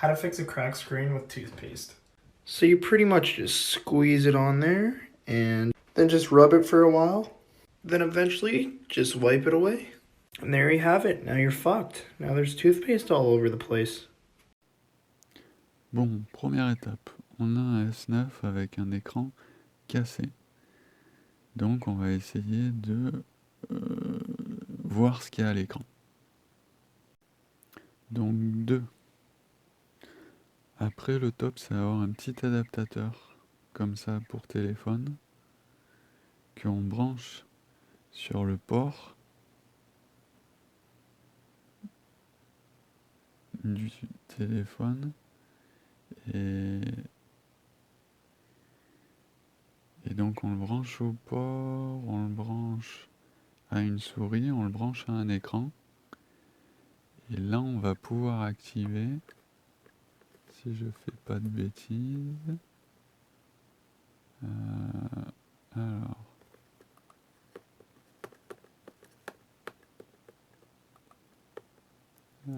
How to fix a cracked screen with toothpaste. So you pretty much just squeeze it on there and then just rub it for a while. Then eventually just wipe it away. And there you have it. Now you're fucked. Now there's toothpaste all over the place. Bon, première étape, on a un S9 avec un écran cassé. Donc on va essayer de voir ce qu'il y a à l'écran. Donc 2. Après le top, c'est avoir un petit adaptateur comme ça pour téléphone qu'on branche sur le port du téléphone et donc on le branche au port, on le branche à une souris, on le branche à un écran et là on va pouvoir activer, si je fais pas de bêtises, alors on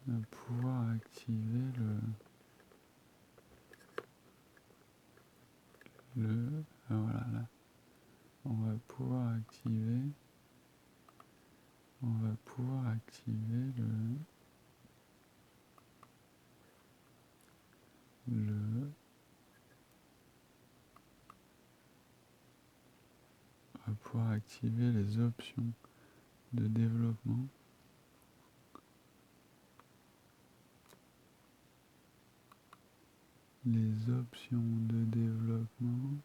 va pouvoir activer voilà là, on va pouvoir activer on va pouvoir activer les options de développement. Les options de développement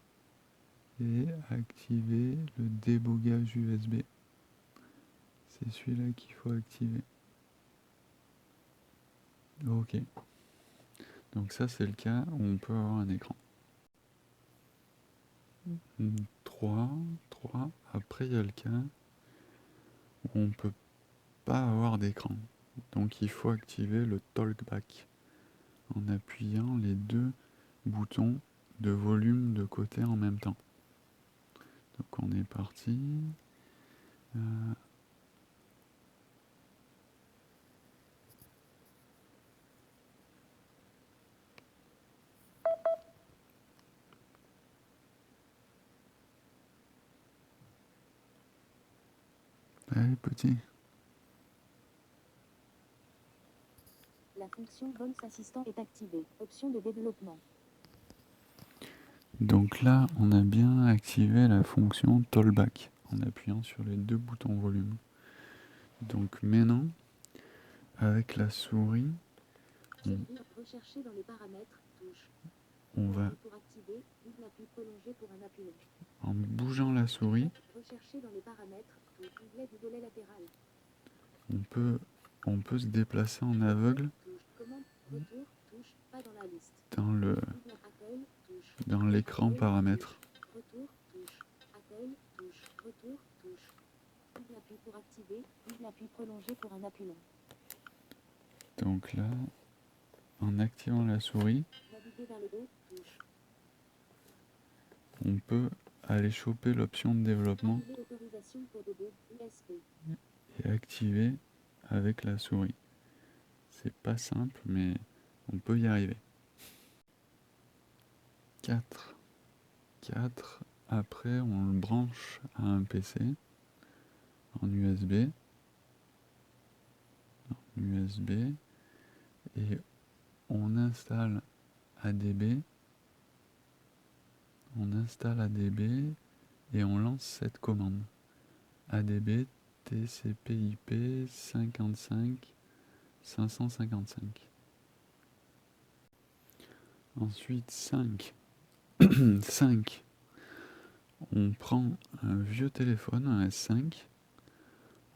et activer le débogage USB. C'est celui-là qu'il faut activer. Ok. Donc ça c'est le cas où on peut avoir un écran. 3. Après il y a le cas où on ne peut pas avoir d'écran. Donc il faut activer le talkback en appuyant les deux boutons de volume de côté en même temps. Donc on est parti. Allez petit. La fonction Voice Assistant est activée. Option de développement. Donc là, on a bien activé la fonction Talkback en appuyant sur les deux boutons volume. Donc maintenant, avec la souris, Rechercher dans les paramètres, touche. on va, Pour activer, double appui prolongé pour un appui long. en bougeant la souris, Rechercher dans les paramètres, touche. Onglet du volet latéral. on peut se déplacer en aveugle Commande, retour, touche, pas dans la liste. Accueil, dans l'écran paramètres. Retour, touche, accueil, touche, retour, touche. Double appui pour activer, double appui prolongé pour un appui long. Donc là, en activant la souris, Naviguer vers le haut, touche. on peut aller choper l'option de développement Autorisation pour DB, USB. et activer avec la souris. C'est pas simple, mais on peut y arriver. 4. Après, on le branche à un PC en USB. Et on installe ADB. Et on lance cette commande. ADB TCP/IP 55. Ensuite 5. On prend un vieux téléphone, un S5,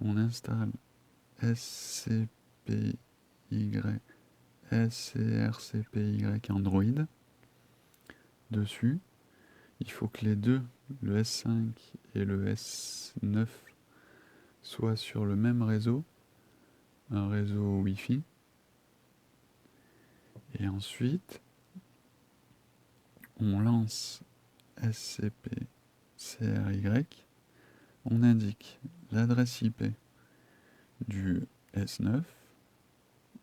on installe SCRCPY Android dessus. Il faut que les deux, le S5 et le S9, soient sur le même réseau, un réseau Wi-Fi. Et ensuite, on lance SCP-CRY, on indique l'adresse IP du S9,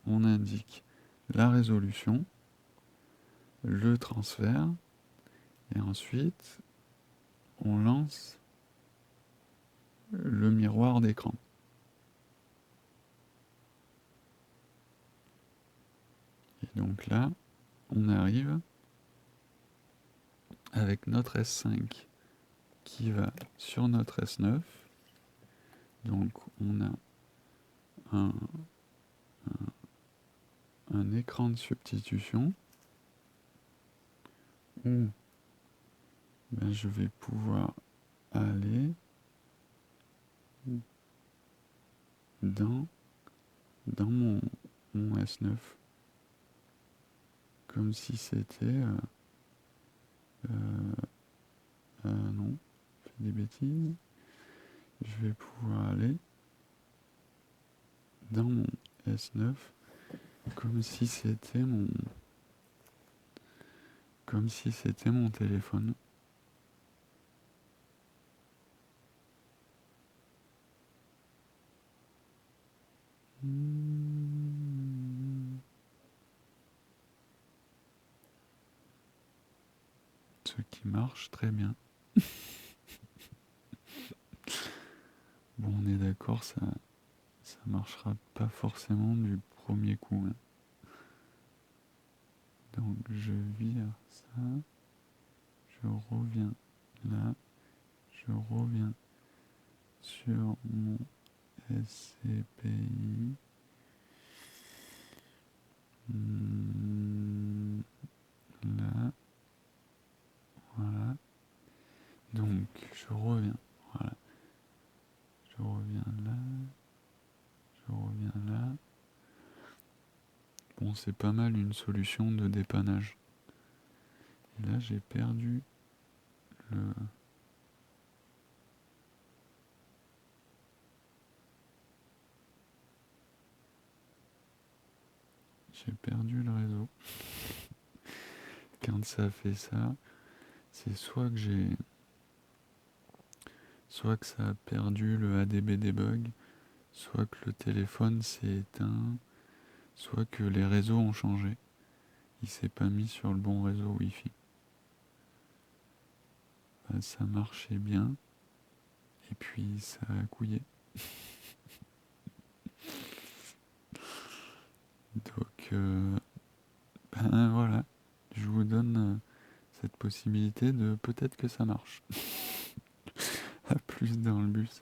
on indique la résolution, le transfert, et ensuite on lance le miroir d'écran. Et donc là, on arrive avec notre S5 qui va sur notre S9. Donc on a un écran de substitution où ben, je vais pouvoir aller dans mon S9 comme si c'était non, je fais des bêtises. Je vais pouvoir aller dans mon S9 comme si c'était mon téléphone. Ce qui marche très bien. Bon, on est d'accord, ça marchera pas forcément du premier coup. Hein. Donc je vire ça, je reviens là, je reviens sur mon SCPI. Là, voilà. Donc je reviens, voilà. Je reviens là, je reviens là. Bon, c'est pas mal une solution de dépannage. Et là, j'ai perdu le... J'ai perdu le réseau. Quand ça fait ça, c'est soit que ça a perdu le ADB debug, soit que le téléphone s'est éteint, soit que les réseaux ont changé. Il s'est pas mis sur le bon réseau Wi-Fi. Ça marchait bien, et puis ça a couillé. Donc, ben voilà, je vous donne cette possibilité de peut-être que ça marche. À plus dans le bus.